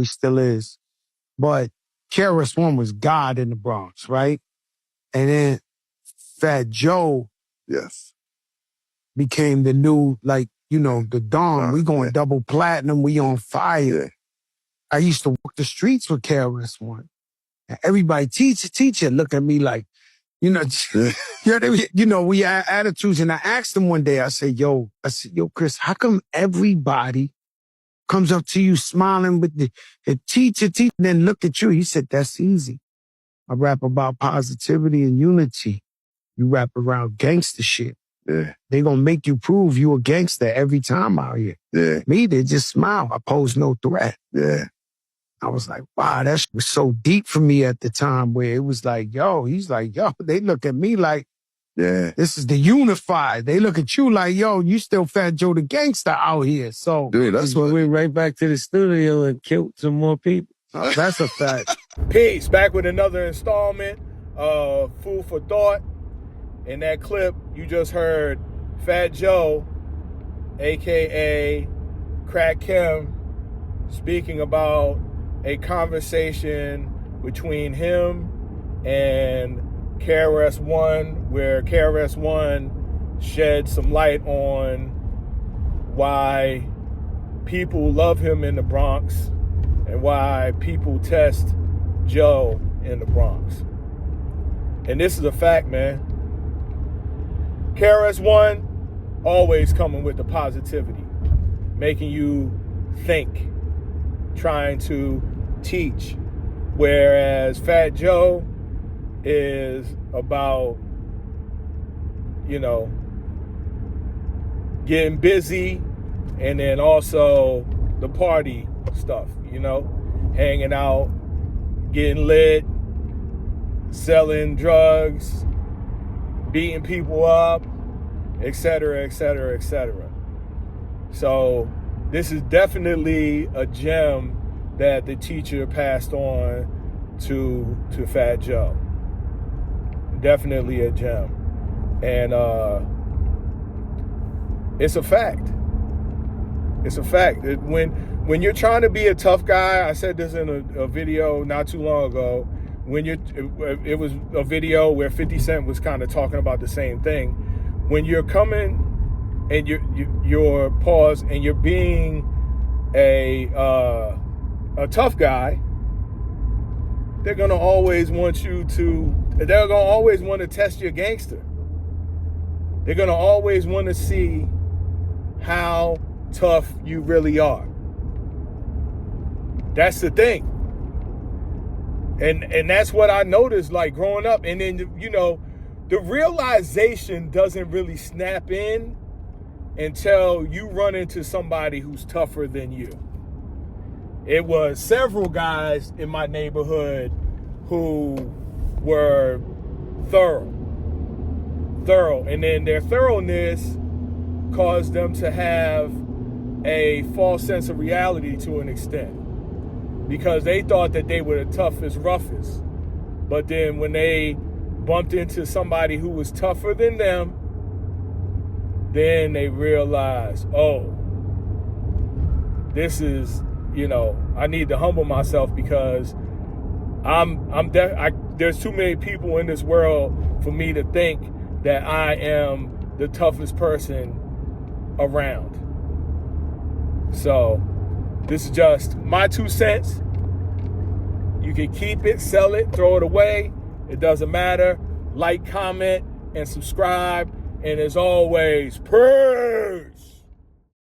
he still is. But KRS-One was God in the Bronx, right? And then Fat Joe became the new, like, you know, the Dawn. We going double platinum. We on fire. I used to walk the streets with KRS-One. And everybody, teacher, look at me like, you know, you know, we had attitudes. And I asked him one day, I said, yo, Chris, how come everybody comes up to you smiling with the teacher, and then look at you? He said, that's easy. I rap about positivity and unity. You rap around gangster shit. Yeah. They gonna make you prove you a gangster every time out here. Yeah. Me, they just smile. I pose no threat. Yeah. I was like, wow, that shit was so deep for me at the time where it was like, yo, he's like, yo, they look at me like, this is the unified. They look at you like, yo, you still Fat Joe the gangster out here. So dude, that's what we went right back to the studio and killed some more people. That's a fact. Peace. Back with another installment of Food for Thought. In that clip, you just heard Fat Joe, a.k.a. CRACKIM, speaking about a conversation between him and KRS-One, where KRS-One shed some light on why people love him in the Bronx and why people test Joe in the Bronx. And this is a fact, man. KRS-One always coming with the positivity, making you think, trying to teach, whereas Fat Joe is about, you know, getting busy and then also the party stuff, you know, hanging out, getting lit, selling drugs, beating people up, etc., etc., etc. So this is definitely a gem that the teacher passed on to Fat Joe. Definitely a gem. And it's a fact. It's a fact. When you're trying to be a tough guy, I said this in a video not too long ago, it was a video where 50 Cent was kind of talking about the same thing. When you're coming and you're pause and you're being a tough guy, they're gonna always want to test your gangster. They're gonna always want to see how tough you really are. That's the thing. And that's what I noticed, like, growing up. And then, you know, the realization doesn't really snap in until you run into somebody who's tougher than you. It was several guys in my neighborhood who were thorough. And then their thoroughness caused them to have a false sense of reality to an extent, because they thought that they were the toughest, roughest. But then when they bumped into somebody who was tougher than them, then they realized, oh, this is, you know, I need to humble myself, because there's too many people in this world for me to think that I am the toughest person around. So this is just my 2 cents. You can keep it, sell it, throw it away. It doesn't matter. Like, comment, and subscribe. And as always, peace.